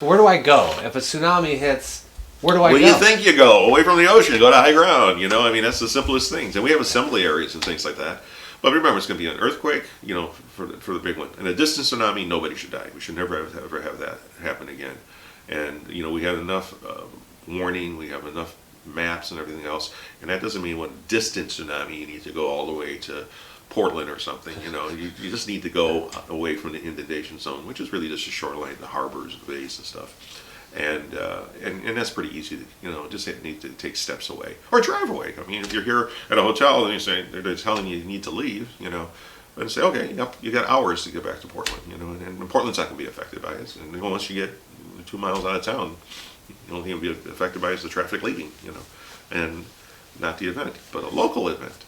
Where do I go if a tsunami hits? Where do I go? Where do you think you go? Away from the ocean, go to high ground. I mean, that's the simplest things. And we have assembly areas and things like that. But remember, it's going to be an earthquake, for the big one. And a distant tsunami, nobody should die. We should never ever have that happen again. And, we have enough warning, we have enough maps and everything else. And that doesn't mean one distant tsunami, you need to go all the way to Portland or something. You just need to go away from the inundation zone, which is really just the shoreline, the harbors, the bays and stuff. And that's pretty easy. Just need to take steps away or drive away. I mean, if you're here at a hotel and they're telling you need to leave, and say, okay, you got hours to get back to Portland, and Portland's not going to be affected by it. And once you get 2 miles out of town, the only thing that'll be affected by is the traffic leaving, and not the event, but a local event.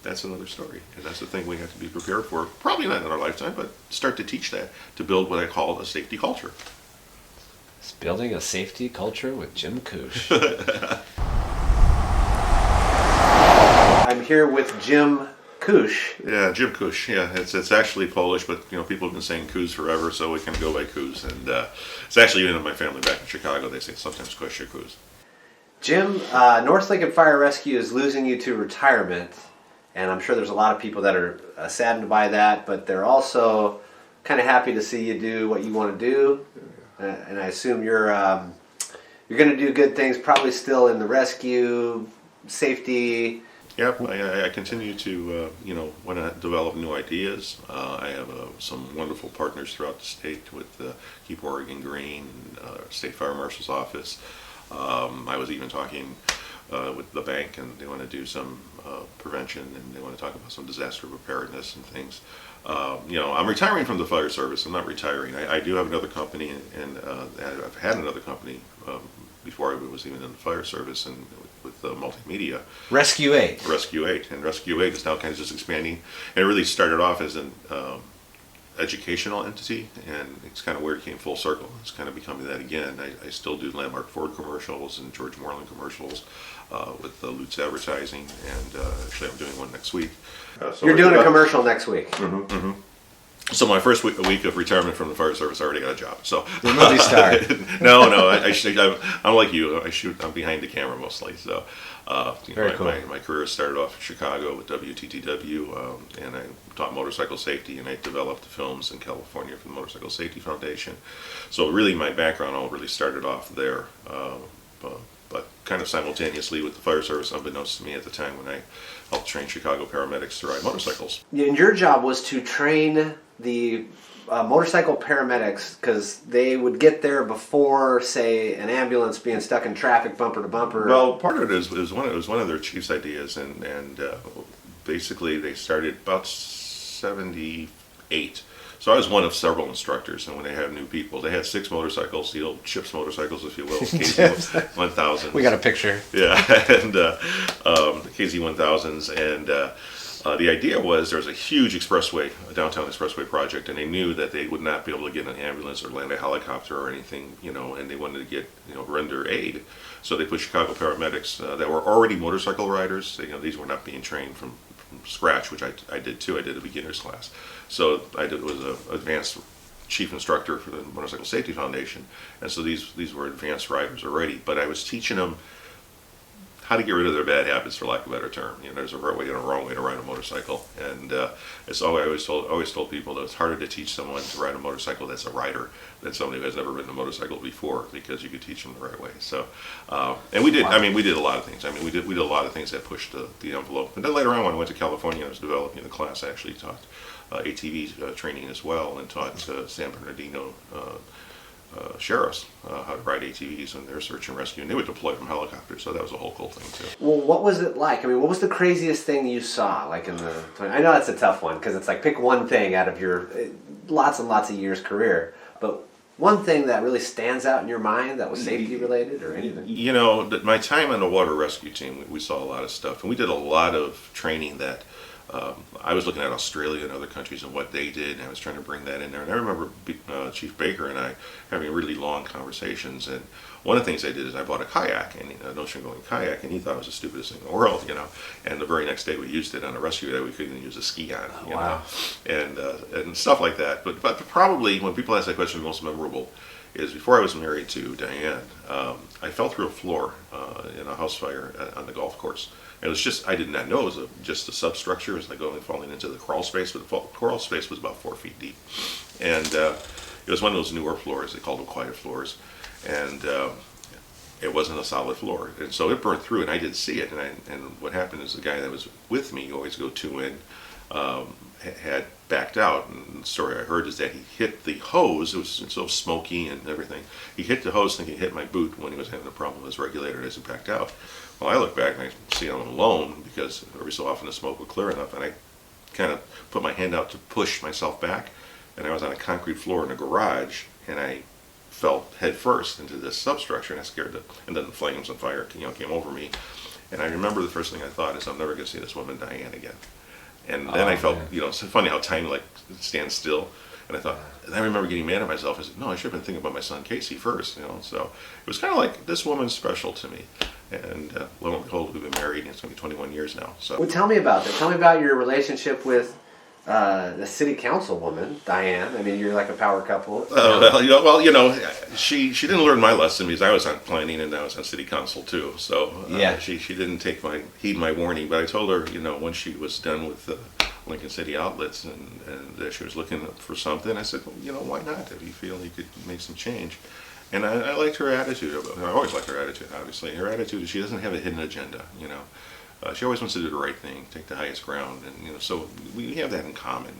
That's another story, and that's the thing we have to be prepared for. Probably not in our lifetime, but start to teach that, to build what I call a safety culture. It's building a safety culture with Jim Kusz. I'm here with Jim Kusz. Yeah, Jim Kusz. Yeah, it's actually Polish, but people have been saying Kusz forever, so we can go by Kusz. And it's actually even in my family back in Chicago. They say sometimes Kusz or Kusz. Jim, North Lincoln Fire Rescue is losing you to retirement. And I'm sure there's a lot of people that are saddened by that, but they're also kind of happy to see you do what you want to do. And I assume you're going to do good things, probably still in the rescue, safety. Yep, I continue to want to develop new ideas. I have some wonderful partners throughout the state with Keep Oregon Green, State Fire Marshal's Office. I was even talking with the bank, and they want to do some prevention, and they want to talk about some disaster preparedness and things. I'm retiring from the fire service. I'm not retiring. I do have another company, and I've had another company before I was even in the fire service, and with multimedia. Rescue 8. Rescue 8, and Rescue 8 is now kind of just expanding. And it really started off as an educational entity, and it's kind of where it came full circle. It's kind of becoming that again. I still do Landmark Ford commercials and George Moreland commercials with Lutz Advertising, and actually I'm doing one next week. So you're doing a commercial next week. Mm-hmm, mm-hmm. So my first week of retirement from the fire service, I already got a job. So the movie star. No, I'm like you. I'm behind the camera mostly. So Very cool. My career started off in Chicago with WTTW, and I taught motorcycle safety, and I developed films in California for the Motorcycle Safety Foundation. So really, my background all really started off there. But kind of simultaneously with the fire service, unbeknownst to me at the time, when I helped train Chicago paramedics to ride motorcycles. And your job was to train the motorcycle paramedics, because they would get there before, say, an ambulance being stuck in traffic bumper to bumper. Well, part of it was one of their chief's ideas, and basically they started about 78. So I was one of several instructors, and when they had new people, they had 6 motorcycles, the old Chips motorcycles, if you will, KZ 1000s. We got a picture. Yeah, and the KZ 1000s, and the idea was there was a huge expressway, a downtown expressway project, and they knew that they would not be able to get an ambulance or land a helicopter or anything, and they wanted to get, render aid. So they put Chicago paramedics that were already motorcycle riders. These were not being trained from scratch, which I did too. I did a beginner's class. So was an advanced chief instructor for the Motorcycle Safety Foundation, and so these were advanced riders already. But I was teaching them how to get rid of their bad habits, for lack of a better term. There's a right way and a wrong way to ride a motorcycle, and it's I always told people that it's harder to teach someone to ride a motorcycle that's a rider than somebody who has never ridden a motorcycle before, because you could teach them the right way. So, and we did. Wow. I mean, we did a lot of things. I mean, we did a lot of things that pushed the envelope. And then later on, when I went to California, I was developing the class. I actually taught ATV training as well, and taught San Bernardino sheriffs how to ride ATVs in their search and rescue, and they would deploy from helicopters, so that was a whole cool thing too. Well, what was it like? I mean, what was the craziest thing you saw? Like I know that's a tough one, because it's like pick one thing out of your lots and lots of years career, but one thing that really stands out in your mind that was safety related or anything? My time on the water rescue team, we saw a lot of stuff, and we did a lot of training that I was looking at Australia and other countries and what they did, and I was trying to bring that in there. And I remember Chief Baker and I having really long conversations, and one of the things I did is I bought a kayak, and an ocean-going kayak, and he thought it was the stupidest thing in the world, And the very next day we used it on a rescue that we couldn't even use a ski on, wow. And stuff like that. But probably when people ask that question, the most memorable is before I was married to Diane, I fell through a floor in a house fire on the golf course. And it was just, I did not know it was just a substructure. It was like going falling into the crawl space, but the crawl space was about 4 feet deep. And it was one of those newer floors, they called them quiet floors. And it wasn't a solid floor. And so it burned through, and I did see it. And what happened is the guy that was with me, you always go two in, had backed out. And the story I heard is that he hit the hose. It was so smoky and everything. He hit the hose thinking he hit my boot when he was having a problem with his regulator as he backed out. Well, I look back and I see I'm alone because every so often the smoke would clear enough, and I kind of put my hand out to push myself back, and I was on a concrete floor in a garage, and I fell head first into this substructure, and I scared and then the flames and fire came over me. And I remember the first thing I thought is, I'm never going to see this woman Diane again. And then I felt, it's funny how time stands still. And I thought, and I remember getting mad at myself. I said, no, I should have been thinking about my son Casey first, So it was kind of like, this woman's special to me. And lo and behold, we've been married, and it's going to be 21 years now. So, well, tell me about that. Tell me about your relationship with the city councilwoman, Diane. I mean, you're like a power couple. She didn't learn my lesson because I was on planning and I was on city council too. So she didn't heed my warning. But I told her, once she was done with Lincoln City Outlets and she was looking for something, I said, well, why not? If you feel you could make some change. And I liked her attitude. I always liked her attitude, obviously. Her attitude is she doesn't have a hidden agenda, She always wants to do the right thing, take the highest ground, and so we have that in common,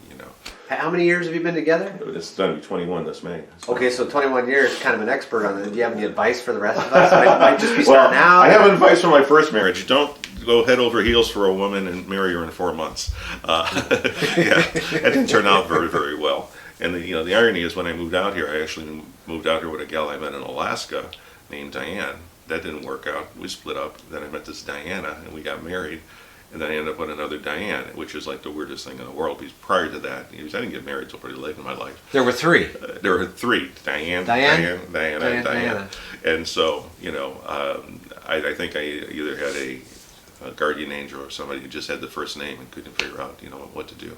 How many years have you been together? It's going to be 21 this May. Okay, so 21 years, kind of an expert on it. Do you have any advice for the rest of us? Might just be starting out. I have advice for my first marriage. Don't go head over heels for a woman and marry her in 4 months. That didn't turn out very, very well. And the irony is, when I moved out here, I actually moved out here with a gal I met in Alaska named Diane. That didn't work out. We split up. Then I met this Diana, and we got married. And then I ended up with another Diane, which is like the weirdest thing in the world. Because prior to that, I didn't get married until pretty late in my life. There were three. There were three: Diana. And so, I think I either had a guardian angel or somebody who just had the first name and couldn't figure out, what to do.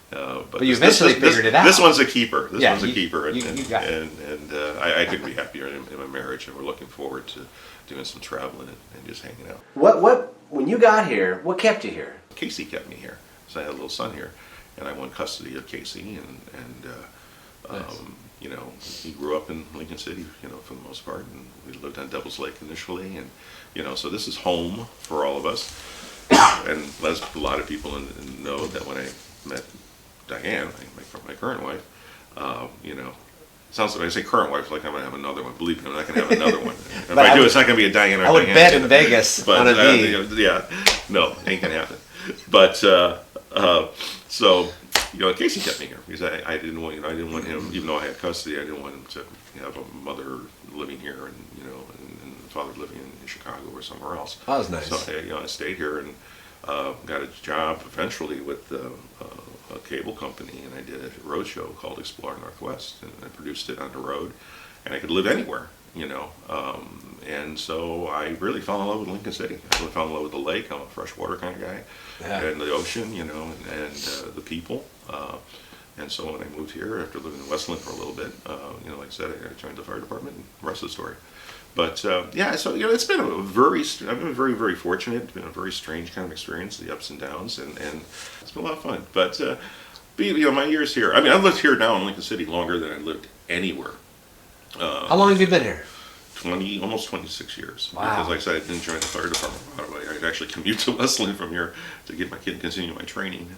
But you eventually figured it out. This one's a keeper. This one's a keeper, and I couldn't be happier in my marriage, and we're looking forward to doing some traveling and just hanging out. When you got here, what kept you here? Casey kept me here, so I had a little son here, and I won custody of Casey, nice. He grew up in Lincoln City, for the most part, and we lived on Devil's Lake initially, and so this is home for all of us, and as a lot of people know that when I met Diane, my current wife, sounds like I say current wife like I'm going to have another one. Believe me, I'm not going to have another one. If I do, it's not going to be a Diane or I would Diane. bet in Vegas on a D. No, ain't going to happen. But so Casey kept me here because I didn't want him, even though I had custody, I didn't want him to have a mother living here and and father living in Chicago or somewhere else. That was nice. So I stayed here and got a job eventually with a cable company, and I did a road show called Explore Northwest, and I produced it on the road, and I could live anywhere, and so I really fell in love with Lincoln City. I really fell in love with the lake. I'm a freshwater kind of guy, and the ocean, and the people. And so when I moved here after living in Westland for a little bit, like I said, I joined the fire department, and the rest of the story. But so it's been I've been very, very fortunate. It's been a very strange kind of experience, the ups and downs, and it's been a lot of fun. But my years here, I've lived here now in Lincoln City longer than I lived anywhere. How long have you been here? Almost 26 years. Wow. Because like I said, I didn't join the fire department right away. I'd actually commute to Westland from here to get my kid continue my training.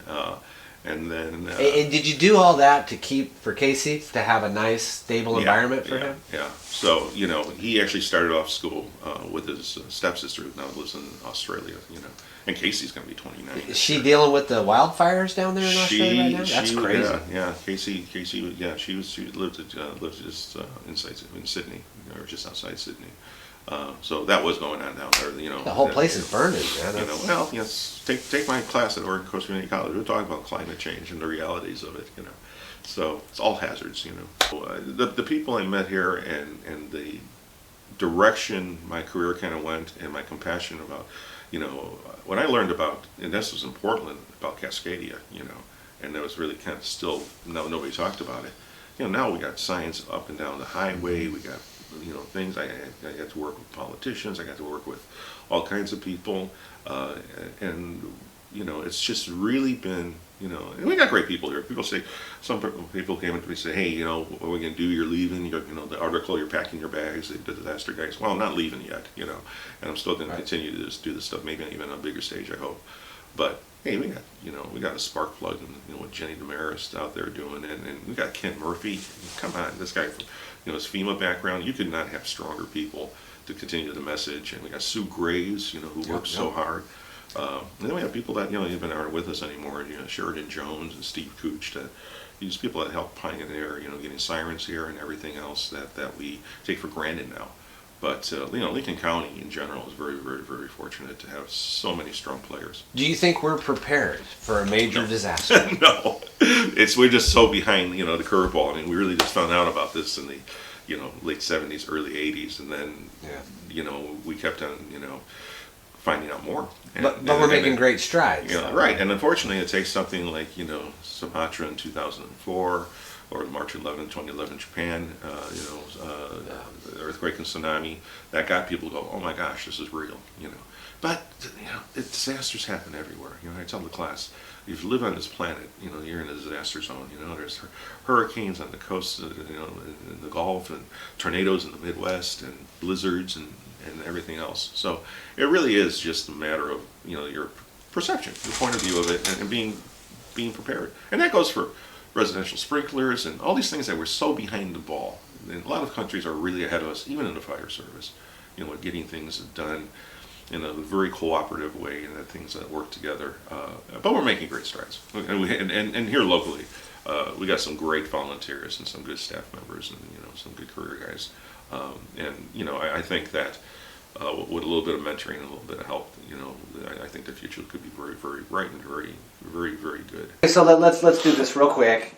And then. And did you do all that to keep for Casey to have a nice, stable environment for him? Yeah. So he actually started off school with his stepsister who now lives in Australia. And Casey's going to be 29. Is she dealing with the wildfires down there in Australia right now? That's crazy. Yeah. Casey. Yeah, she lived just in Sydney, or just outside Sydney. So that was going on down there. The whole place is burning, man. Well, yes. Take my class at Oregon Coast Community College. We're talking about climate change and the realities of it. So it's all hazards. The people I met here and the direction my career kind of went, and my compassion about, when I learned about, and this was in Portland, about Cascadia, and that was really kind of still, nobody talked about it. now we got signs up and down the highway. We got things. I got to work with politicians. I got to work with all kinds of people, and it's just really been. And we got great people here. People say, some people came up to me and say, hey, what are we going to do? You're leaving. The article, you're packing your bags. The disaster guys. Well, I'm not leaving yet. And I'm still going to continue to do this stuff. Maybe even on a bigger stage, I hope. But hey, we got a spark plug, and what Jenny Damaris out there doing, and we got Ken Murphy. Come on, this guy from his FEMA background. You could not have stronger people to continue the message. And we got Sue Graves, who works so hard. And then we have people that even aren't with us anymore. Sheridan Jones and Steve Kusz. These people that help pioneer, getting sirens here and everything else that we take for granted now. But Lincoln County in general is very, very, very fortunate to have so many strong players. Do you think we're prepared for a major disaster? No, we're just so behind the curveball. I mean, we really just found out about this in the late '70s, early '80s, and then we kept on finding out more. But we're making great strides. Right, and unfortunately, it takes something like Sumatra in 2004. Or March 11, 2011, Japan, the earthquake and tsunami, that got people to go, oh my gosh, this is real, But, disasters happen everywhere. I tell the class, if you live on this planet, you're in a disaster zone. There's hurricanes on the coast, in the Gulf, and tornadoes in the Midwest, and blizzards, and everything else. So it really is just a matter of, your perception, your point of view of it, and being prepared. And that goes for residential sprinklers and all these things that we're so behind the ball. And a lot of countries are really ahead of us, even in the fire service, with getting things done in a very cooperative way and that things that work together. But we're making great strides. And here locally, we got some great volunteers and some good staff members and some good career guys. I think that with a little bit of mentoring and a little bit of help, I think the future could be very, very bright and very, very, very good. So let's do this real quick.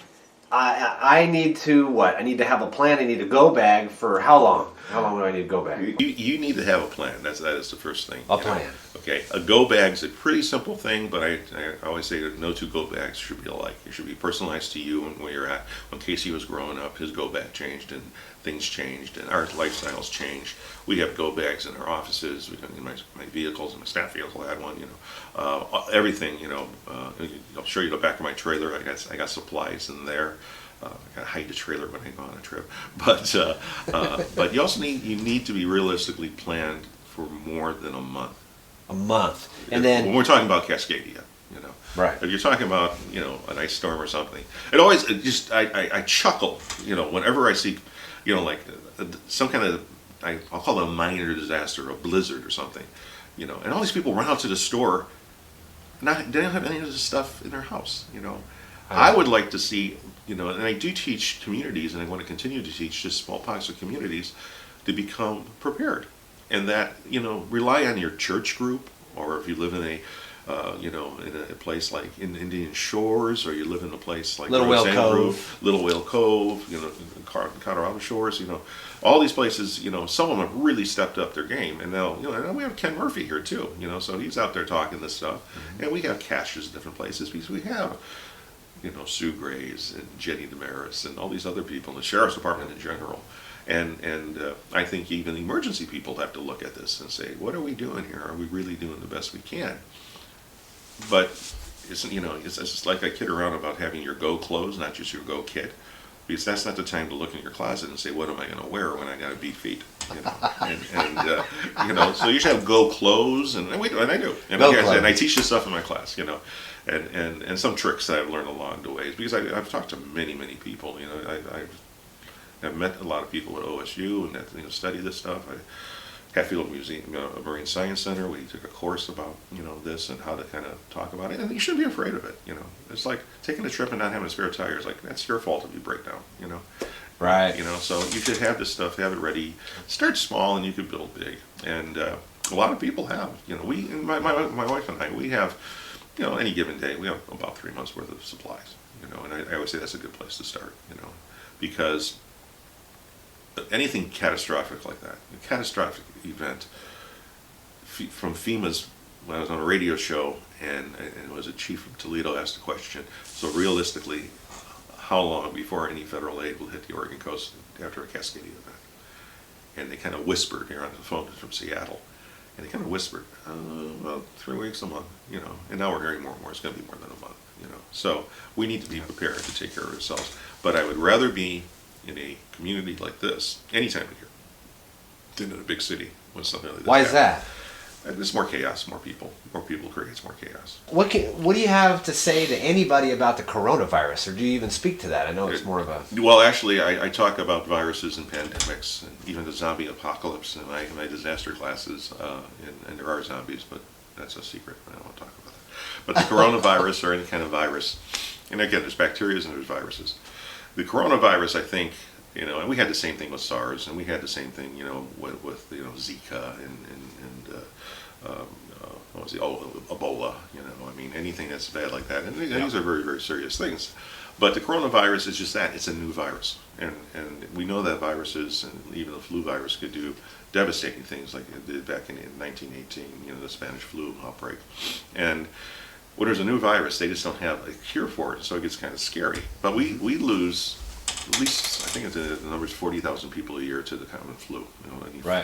I need to what? I need to have a plan. I need a go bag for how long? How long do I need a go bag? You need to have a plan. That is the first thing. A plan. Okay, a go bag's a pretty simple thing, but I always say that no two go bags should be alike. It should be personalized to you and where you're at. When Casey was growing up, his go bag changed and things changed and our lifestyles changed. We have go bags in our offices. We got in my vehicles, and my staff vehicle had one. Everything. I'll show you the back of my trailer. I got supplies in there. I gotta hide the trailer when I go on a trip. But you also need to be realistically planned for more than a month. A month, and then when we're talking about Cascadia, right. If you're talking about an ice storm or something, I chuckle whenever I see like some kind of I'll call it a minor disaster, a blizzard or something, and all these people run out to the store. They don't have any of this stuff in their house, I would like to see, and I do teach communities, and I want to continue to teach just small pockets of communities to become prepared, and that rely on your church group, or if you live in a in a place like in Indian Shores, or you live in a place like Little Whale Cove, Colorado Shores, all these places, some of them have really stepped up their game, and and we have Ken Murphy here too, so he's out there talking this stuff, and we have caches in different places because we have Sue Graves and Jenny Damaris and all these other people in the sheriff's department in general. And I think even the emergency people have to look at this and say, what are we doing here? Are we really doing the best we can? But it's just like I kid around about having your go clothes, not just your go kit, because that's not the time to look in your closet and say, what am I going to wear when I got to beat feet? So you should have go clothes, and I do. And I teach this stuff in my class, and some tricks that I've learned along the way, because I've talked to many, many people. I've met a lot of people at OSU and that study this stuff. Hatfield Museum, Marine Science Center, we took a course about this and how to kind of talk about it. And you shouldn't be afraid of it. It's like taking a trip and not having a spare tire. It's like that's your fault if you break down. Right. So you should have this stuff, have it ready. Start small and you can build big. And a lot of people have. My wife and I, we have. Any given day, we have about 3 months worth of supplies. And I always say that's a good place to start. Because anything catastrophic like that, a catastrophic event, from FEMA's, when I was on a radio show, and it was a chief from Toledo asked a question, so realistically, how long before any federal aid will hit the Oregon coast after a Cascadia event. And they kind of whispered here on the phone from Seattle. And they kind of whispered, well, 3 weeks, a month, And now we're hearing more and more. It's going to be more than a month, So we need to be prepared to take care of ourselves. But I would rather be in a community like this any time of year than in a big city when something like this Why is that? There's more chaos, more people. More people creates more chaos. What do you have to say to anybody about the coronavirus, or do you even speak to that? I know it's more of a... Well, actually, I talk about viruses and pandemics, and even the zombie apocalypse in my disaster classes, and there are zombies, but that's a secret. I don't want to talk about that. But the coronavirus or any kind of virus, and again, there's bacteria and there's viruses. The coronavirus, I think, and we had the same thing with SARS, and we had the same thing, with Zika and what was the Ebola, I mean, anything that's bad like that, and these are very, very serious things. But the coronavirus is just that, it's a new virus, and we know that viruses, and even the flu virus, could do devastating things like it did back in 1918, the Spanish flu outbreak. And when there's a new virus, they just don't have a cure for it, so it gets kind of scary. But we lose, at least, I think the number is 40,000 people a year to the common flu,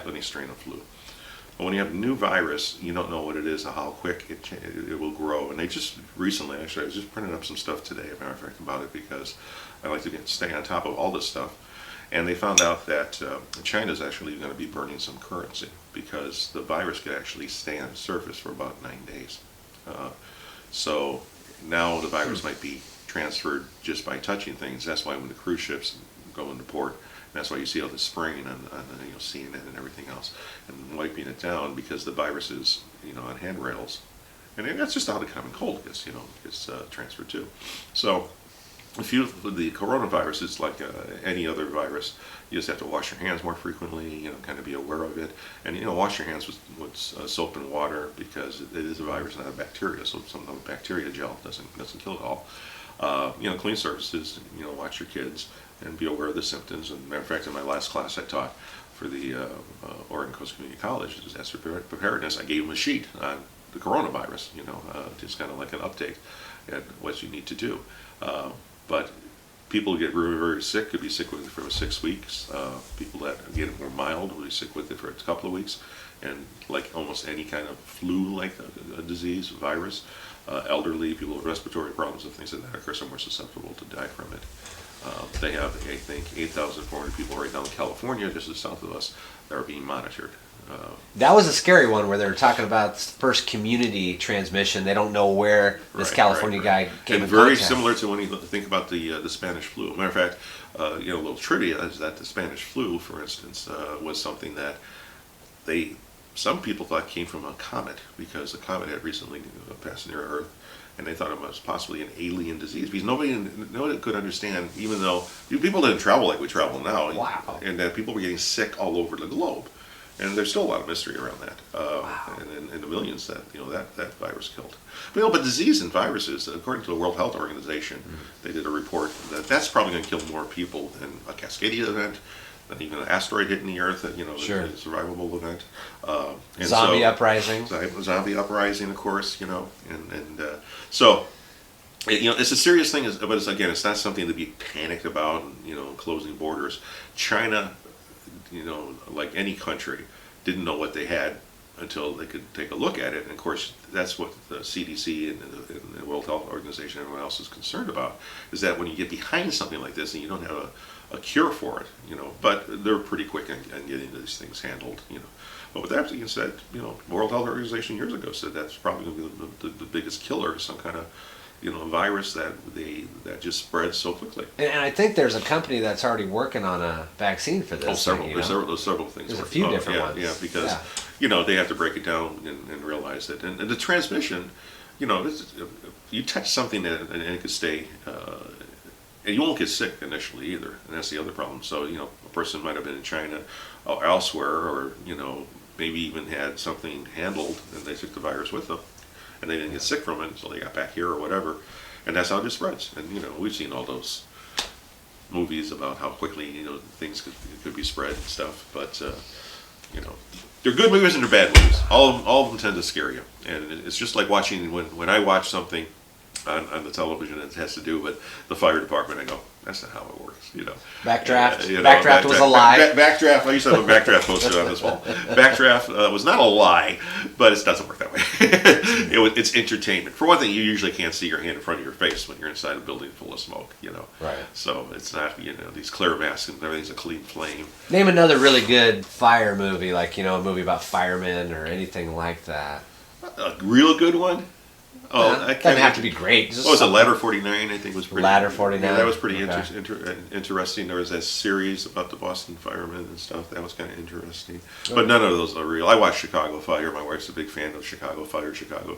any strain of flu. But when you have a new virus, you don't know what it is or how quick it will grow. And they just recently, actually, I was just printing up some stuff today, as a matter of fact, about it, because I like to stay on top of all this stuff. And they found out that China's actually going to be burning some currency because the virus could actually stay on the surface for about 9 days. So now the virus might be transferred just by touching things. That's why when the cruise ships go into port, that's why you see all the spraying on CNN and everything else, and wiping it down because the virus is on handrails, and that's just how the common cold gets transferred too. So the coronavirus is like any other virus. You just have to wash your hands more frequently, kind of be aware of it, and wash your hands with soap and water because it is a virus, not a bacteria. So some bacteria gel doesn't kill it all. Clean surfaces. Watch your kids and be aware of the symptoms. And matter of fact, in my last class I taught for the Oregon Coast Community College disaster preparedness, I gave them a sheet on the coronavirus. Just kind of like an update at what you need to do. But people get very, very sick. Could be sick with it for 6 weeks. People that get it more mild will be sick with it for a couple of weeks. And like almost any kind of flu-like a disease, virus, elderly people with respiratory problems and things like that, of course, are more susceptible to die from it. They have, I think, 8,400 people right now in California, just as south of us, that are being monitored. That was a scary one where they were talking about first community transmission. They don't know where this California guy came in contact. Very similar to when you think about the Spanish flu. Matter of fact, a little trivia is that the Spanish flu, for instance, was something that some people thought came from a comet because the comet had recently passed near Earth, and they thought it was possibly an alien disease because nobody could understand, even though people didn't travel like we travel now. Wow. And that people were getting sick all over the globe. And there's still a lot of mystery around that. Wow. And the millions that that virus killed. But disease and viruses, according to the World Health Organization, they did a report that's probably going to kill more people than a Cascadia event, than even an asteroid hitting the Earth, Sure. a survivable event. Zombie uprising. Zombie uprising, of course, so it's a serious thing, but it's not something to be panicked about, closing borders. China, like any country, didn't know what they had until they could take a look at it. And of course, that's what the CDC and the World Health Organization and everyone else is concerned about, is that when you get behind something like this and you don't have a cure for it, but they're pretty quick in getting these things handled, But with that being said, World Health Organization years ago said that's probably going to be the biggest killer, some kind of virus that just spreads so quickly. And I think there's a company that's already working on a vaccine for this. Several things. There's a few different ones. Yeah, because they have to break it down and realize it. And the transmission, you touch something and it could stay, and you won't get sick initially either. And that's the other problem. So a person might have been in China or elsewhere, or maybe even had something handled and they took the virus with them. And they didn't get sick from it until they got back here or whatever, and that's how it just spreads. And we've seen all those movies about how quickly things could be spread and stuff. But they're good movies and they're bad movies. All of them tend to scare you, and it's just like watching when I watch something on the television that has to do with the fire department. I go, That's not how it works, you know. Backdraft. You know, Backdraft was a lie. Backdraft. I used to have a backdraft posted on this wall. Backdraft was not a lie, but it doesn't work that way. It's entertainment. For one thing, you usually can't see your hand in front of your face when you're inside a building full of smoke, you know. Right. So it's not, you know, these clear masks and everything's a clean flame. Name another really good fire movie, like, you know, a movie about firemen or anything like that. A real good one. Oh, It doesn't have to be great. What was it? Ladder 49, I think was pretty. Ladder 49. Yeah, that was pretty Okay. interesting. There was that series about the Boston firemen and stuff. That was kind of interesting. But none of those are real. I watched Chicago Fire. My wife's a big fan of Chicago Fire. Chicago,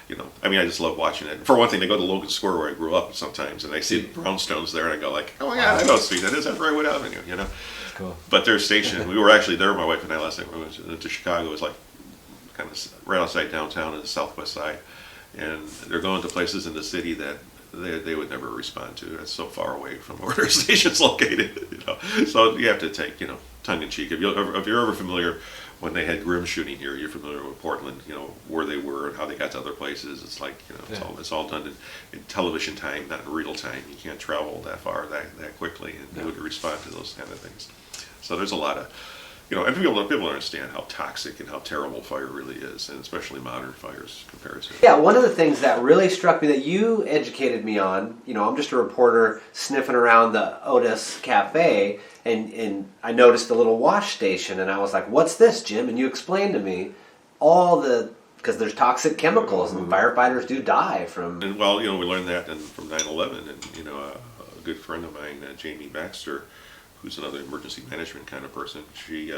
you know. I mean, I just love watching it. For one thing, they go to Logan Square where I grew up sometimes, and I see the brownstones there, and I go like, oh yeah, I know what street that is. That's Redwood Avenue, you know. That's cool. But their station, we were actually there. My wife and I last night we went to Chicago. It was like kind of right outside downtown on the southwest side. And they're going to places in the city that they would never respond to. It's so far away from where their station's located, you know. So you have to take, you know, tongue in cheek. If you're ever familiar when they had Grimm shooting here, you're familiar with Portland, you know, where they were and how they got to other places. It's like, you know, it's all done in television time, not in real time. You can't travel that far that quickly, and they would respond to those kind of things. So there's a lot of, you know, and people understand how toxic and how terrible fire really is, and especially modern fires compared to. Yeah, one of the things that really struck me that you educated me on, you know, I'm just a reporter sniffing around the Otis Cafe, and I noticed a little wash station, and I was like, what's this, Jim? And you explained to me because there's toxic chemicals, and firefighters do die from... And well, you know, we learned that from 9/11, and, you know, a good friend of mine, Jamie Baxter, who's another emergency management kind of person, she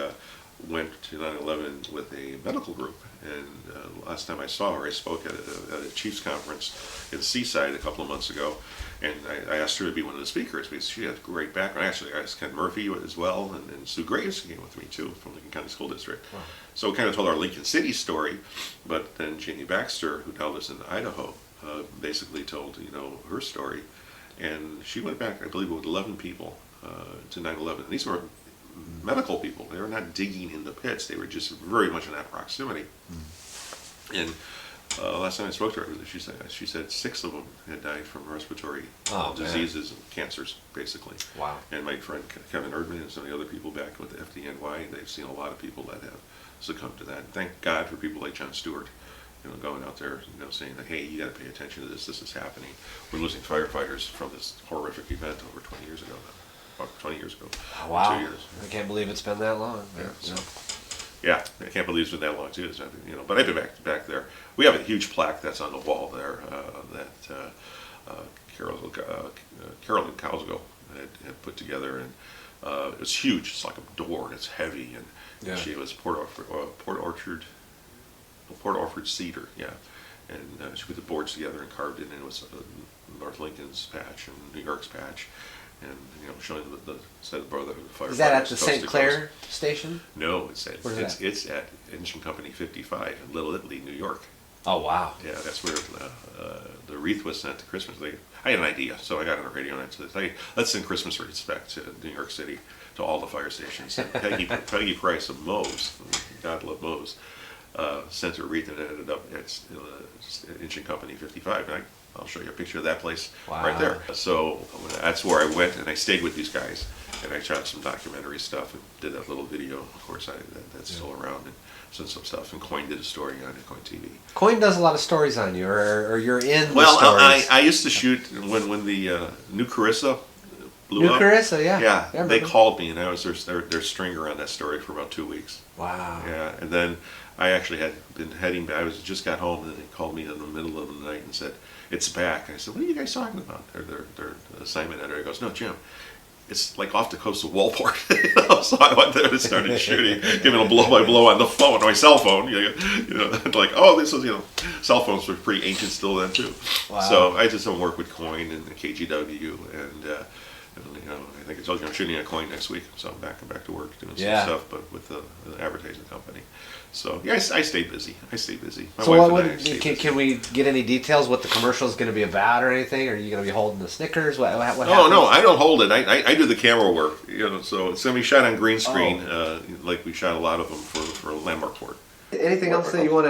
went to 9/11 with a medical group. And last time I saw her, I spoke at a Chiefs conference in Seaside a couple of months ago. And I asked her to be one of the speakers because she has a great background. Actually, I asked Ken Murphy as well, and Sue Graves came with me too from Lincoln County School District. Wow. So we kind of told our Lincoln City story, but then Jamie Baxter, who now lives in Idaho, basically told, you know, her story. And she went back, I believe, with 11 people to 9/11. These were medical people. They were not digging in the pits. They were just very much in that proximity. And last time I spoke to her, she said 6 of them had died from respiratory diseases and cancers, basically. Wow. And my friend Kevin Erdman and some of the other people back with the FDNY, they've seen a lot of people that have succumbed to that. And thank God for people like John Stewart, you know, going out there, you know, saying that, hey, you got to pay attention to this. This is happening. We're losing firefighters from this horrific event over 20 years ago now. About 20 years ago. Wow. 2 years. I can't believe it's been that long. Yeah. So, yeah, I can't believe it's been that long too. You know, but I've been back there. We have a huge plaque that's on the wall there that Carolyn Cowsgo had put together, and it's huge. It's like a door, and it's heavy, and she was Port Orford cedar, yeah. And she put the boards together and carved it, and it was North Lincoln's patch and New York's patch. And, you know, showing the set of brotherhood of firefighters. Is that at the St. Clair station? No, it's at Engine Company 55 in Little Italy, New York. Oh, wow. Yeah, that's where the wreath was sent to Christmas. I had an idea, so I got on the radio and I said, hey, let's send Christmas wreaths back to New York City, to all the fire stations. And Peggy Price of Moe's, God love Moe's, sent a wreath, and it ended up at Engine Company 55. And I'll show you a picture of that place right there. So that's where I went, and I stayed with these guys, and I shot some documentary stuff and did that little video. Of course, that's still around, and sent some stuff. And Coyne did a story on it, Coyne TV. Coyne does a lot of stories on you, or you're in the well, stories. I used to shoot when the New Carissa blew New up. Carissa, yeah. Yeah, they called me, and I was their stringer on that story for about 2 weeks. Wow. Yeah, and then I actually had been heading back. I just got home, and they called me in the middle of the night and said, it's back. And I said, what are you guys talking about? Their assignment editor goes, no, Jim, it's like off the coast of Walport. You know? So I went there and started shooting, giving a blow-by-blow on the phone, my cell phone. You know, like, oh, this was, you know, cell phones were pretty ancient still then too. Wow. So I did some work with Coyne and the KGW, and you know, I think I told you I'm shooting at Coyne next week, so I'm back to work doing some stuff, but with the advertising company. So yeah, I stay busy. My wife and I stay busy. Can we get any details what the commercial is going to be about or anything? Are you going to be holding the Snickers? What happens? No, I don't hold it. I do the camera work. You know, so it's going to be shot on green screen, like we shot a lot of them for Landmark Fort. Anything else that you want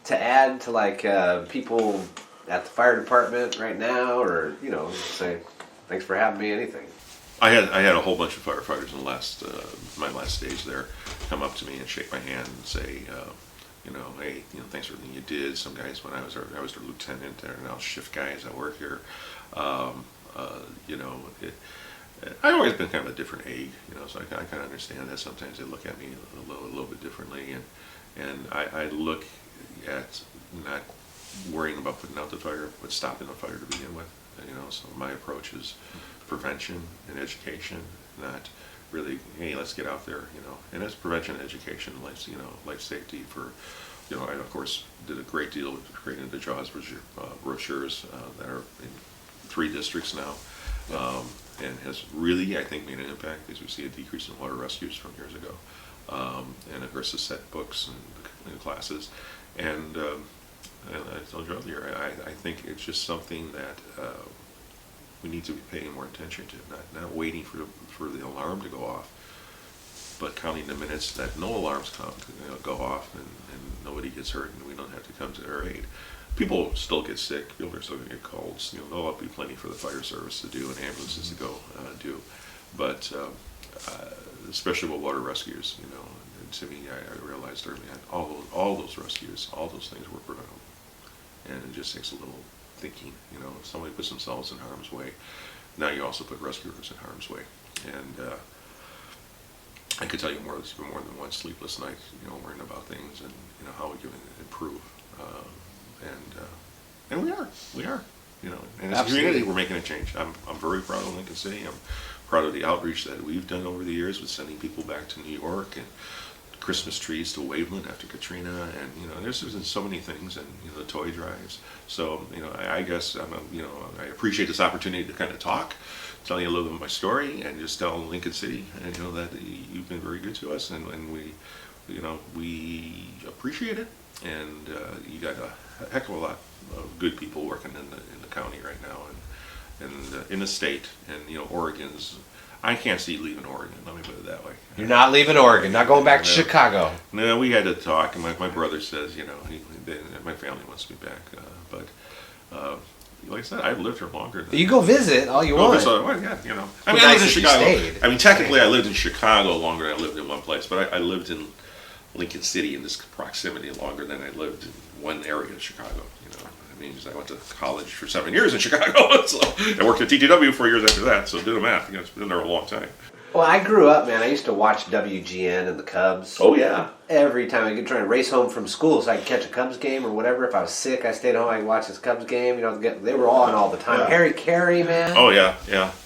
to add to like people at the fire department right now, or you know, say thanks for having me? Anything? I had a whole bunch of firefighters in the last my last stage there come up to me and shake my hand and say, hey, thanks for everything you did. Some guys, when I was their lieutenant, they're now shift guys that work here. I've always been kind of a different egg, so I kind of understand that sometimes they look at me a little bit differently, and I look at not worrying about putting out the fire, but stopping the fire to begin with. So my approach is prevention and education, not really, hey, let's get out there, and it's prevention and education, life safety for, I of course did a great deal with creating the JAWS brochures that are in 3 districts now, and has really, I think, made an impact because we see a decrease in water rescues from years ago, and of course the set books and classes, and I told you earlier, I think it's just something that we need to be paying more attention to, not waiting for the alarm to go off, but counting the minutes that no alarms go off and nobody gets hurt and we don't have to come to their aid. People still get sick, people are still going to get colds, there'll be plenty for the fire service to do and ambulances to go do, but especially with water rescues, and to me, I realized early on, all those rescues, all those things were preventable. And it just takes a little thinking, if somebody puts themselves in harm's way, now you also put rescuers in harm's way. And I could tell you more than one sleepless night, worrying about things and, how we can improve. And we are, and as a community, we're making a change. I'm very proud of Lincoln City. I'm proud of the outreach that we've done over the years with sending people back to New York and Christmas trees to Waveland after Katrina, and there's been so many things, and the toy drives. So I guess I appreciate this opportunity to kind of talk, tell you a little bit of my story, and just tell Lincoln City, and that you've been very good to us, and we appreciate it, and you got a heck of a lot of good people working in the county right now, and in the state, and Oregon's. I can't see leaving Oregon, let me put it that way. You're not leaving Oregon, not going back to Chicago. No, we had to talk, and my brother says, my family wants me back. But like I said, I've lived here longer than... You go visit all you want. Yeah, I mean, I lived in Chicago. I mean, technically I lived in Chicago longer than I lived in one place, but I lived in Lincoln City in this proximity longer than I lived in one area of Chicago, I mean, I went to college for 7 years in Chicago, so I worked at TTW 4 years after that, so do the math, it's been there a long time. Well, I grew up, man. I used to watch WGN and the Cubs. Oh, yeah. Every time I could try and race home from school so I could catch a Cubs game or whatever. If I was sick, I stayed home, I could watch this Cubs game. They were on all the time. Yeah. Harry Carey, man. Oh, yeah.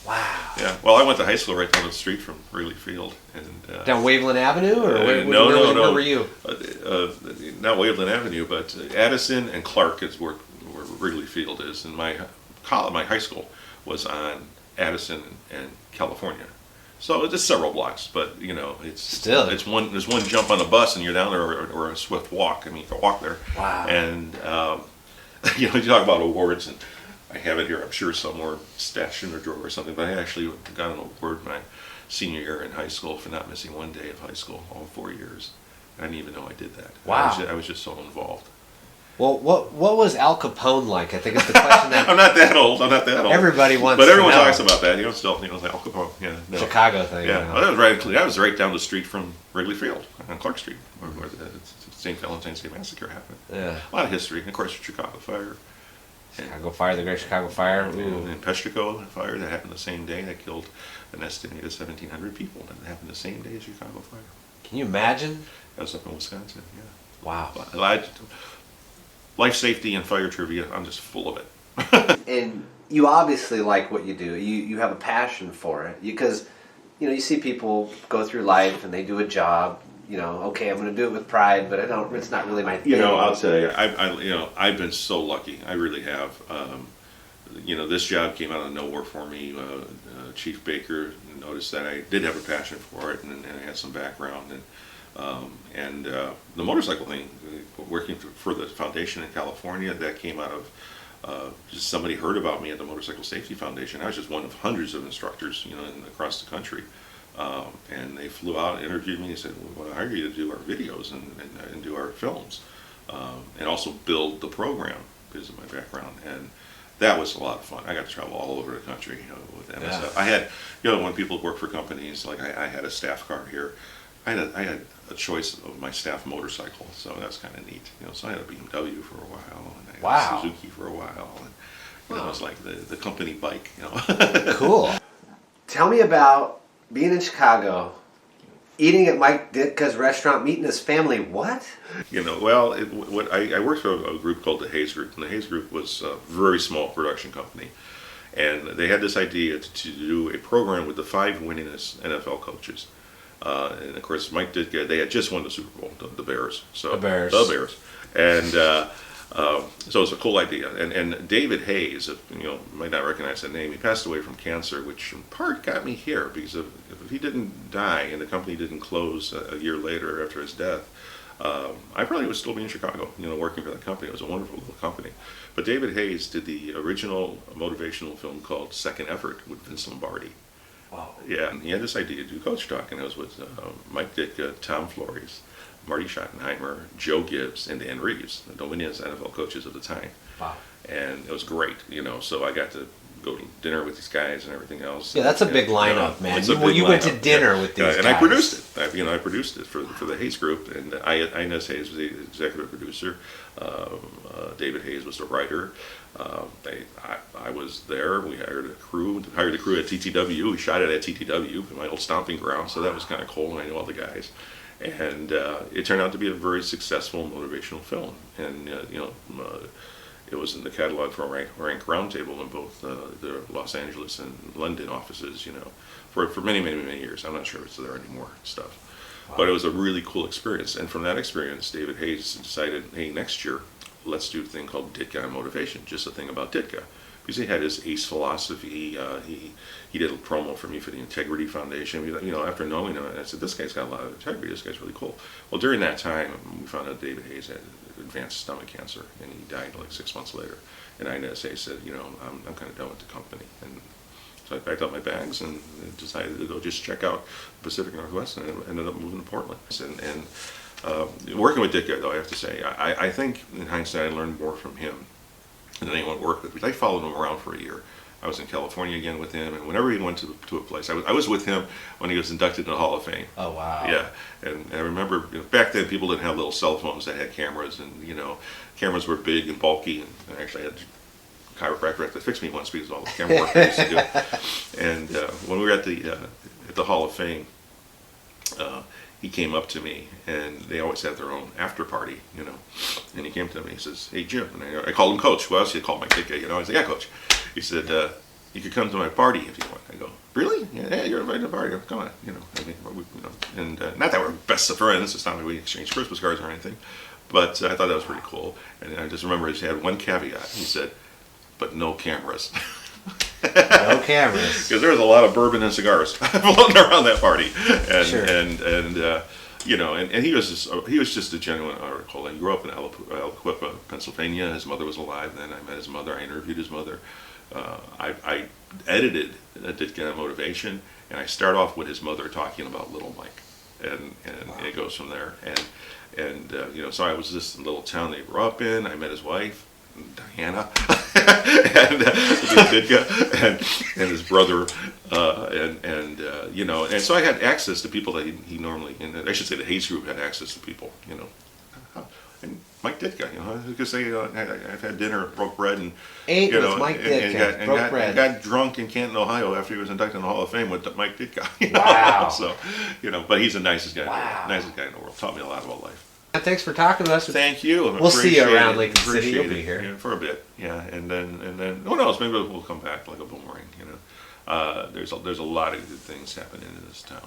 Wow. Yeah. Well, I went to high school right down the street from Wrigley Field. And, down Waveland Avenue? Or where were you? Not Waveland Avenue, but Addison and Clark is where Wrigley Field is, and my high school was on Addison and California, so it's just several blocks. But there's one jump on the bus and you're down there, or a swift walk. I mean, you can walk there. Wow. And you talk about awards, and I have it here, I'm sure somewhere stashed in a drawer or something. But I actually got an award my senior year in high school for not missing one day of high school all 4 years. I didn't even know I did that. Wow. I was just so involved. Well, what was Al Capone like? I think it's the question that I'm not that old. Everybody wants. But everyone to know. talks about that. Still, like Al Capone. Yeah, no. Chicago thing. Yeah, well, that was right down the street from Wrigley Field on Clark Street, where the St. Valentine's Day Massacre happened. Yeah, a lot of history. And of course, the Chicago Fire. The Great Chicago Fire. And Peshtigo fire that happened the same day that killed an estimated 1,700 people. That happened the same day as Chicago Fire. Can you imagine? That was up in Wisconsin. Yeah. Wow. Life safety and fire trivia, I'm just full of it. And you obviously like what you do. You have a passion for it because you see people go through life and they do a job. Okay, I'm going to do it with pride, but it's not really my thing. I'll tell you, I've been so lucky. I really have. This job came out of nowhere for me. Chief Baker noticed that I did have a passion for it, and I had some background. And the motorcycle thing, working for the foundation in California, that came out of just somebody heard about me at the Motorcycle Safety Foundation. I was just one of hundreds of instructors, across the country. And they flew out and interviewed me and said, "We want to hire you to do our videos and do our films, and also build the program because of my background." And that was a lot of fun. I got to travel all over the country, with them and Yeah. stuff. I had, when people work for companies, like I had a staff car here. I had a choice of my staff motorcycle, so that's kind of neat. So I had a BMW for a while, and I had Wow. a Suzuki for a while, and it was like the company bike. Cool. Tell me about being in Chicago, eating at Mike Ditka's restaurant, meeting his family. What? Well, I worked for a group called the Hayes Group, and the Hayes Group was a very small production company, and they had this idea to do a program with the 5 winningest NFL coaches. And of course, Mike Ditka, they had just won the Super Bowl, the Bears. So The Bears. And so it's a cool idea. And David Hayes, you might not recognize that name, he passed away from cancer, which in part got me here, because if he didn't die and the company didn't close a year later after his death, I probably would still be in Chicago, working for that company. It was a wonderful little company. But David Hayes did the original motivational film called Second Effort with Vince Lombardi. Wow. Yeah, and he had this idea to do coach talk, and it was with Mike Ditka, Tom Flores, Marty Schottenheimer, Joe Gibbs, and Dan Reeves, the dominant NFL coaches of the time. Wow. And it was great, so I got to go to dinner with these guys and everything else. Yeah, that's a big lineup, man. You went to dinner with these guys. And I produced it. I produced it for the Hayes Group, and Inez Hayes was the executive producer. David Hayes was the writer. I was there. We hired a crew at TTW. We shot it at TTW, my old stomping ground, so that was kind of cool, and I knew all the guys. And it turned out to be a very successful motivational film. And, it was in the catalog for a rank roundtable in both the Los Angeles and London offices, for many, many, many years. I'm not sure if it's there anymore and stuff. Wow. But it was a really cool experience. And from that experience, David Hayes decided, hey, next year, let's do a thing called Ditka Motivation, just a thing about Ditka. Because he had his ACE philosophy. He did a promo for me for the Integrity Foundation. After knowing him, I said, this guy's got a lot of integrity. This guy's really cool. Well, during that time, we found out David Hayes had advanced stomach cancer, and he died like 6 months later. And Inez Hayes said, I'm kind of done with the company. And so I packed up my bags and decided to go just check out the Pacific Northwest, and ended up moving to Portland. And working with Ditka, though, I have to say, I think in hindsight I learned more from him than anyone worked with, because I followed him around for a year. I was in California again with him, and whenever he went to a place, I was with him when he was inducted into the Hall of Fame. Oh, wow. Yeah, and I remember back then people didn't have little cell phones that had cameras, and cameras were big and bulky, and I actually had a chiropractor have to fix me once because of all the camera work I used to do. And when we were at the Hall of Fame, he came up to me, and they always have their own after party, and he came to me, he says, hey, Jim, and I called him Coach. Well, he called my Ditka, I said, yeah, Coach. He said, you could come to my party if you want. I go, really? Yeah, you're invited to the party. Come on, and not that we're best of friends, it's not like we exchange Christmas cards or anything, but I thought that was pretty cool. And I just remember he had one caveat. He said, but no cameras. No cameras. Because there was a lot of bourbon and cigars floating around that party, and Sure. and he was just a genuine article. He grew up in Aliquippa, Pennsylvania. His mother was alive then. I met his mother. I interviewed his mother. I edited Ditka Motivation, and I start off with his mother talking about little Mike, and it goes from there. And so I was this little town they grew up in. I met his wife, Diana, and Ditka, and his brother, and so I had access to people that he normally, and I should say the Hayes Group had access to people, and Mike Ditka, who could say I've had dinner, broke bread, and Ate with Mike Ditka, broke bread. And got drunk in Canton, Ohio after he was inducted in the Hall of Fame with Mike Ditka. Wow. So, but he's the nicest guy, Wow. Nicest guy in the world. Taught me a lot about life. Thanks for talking to us. Thank you. We'll see you around Appreciate Lincoln City. You'll be Appreciate it. here. Yeah, for a bit. Yeah, and then who knows? Maybe we'll come back like a boomerang. There's a lot of good things happening in this town.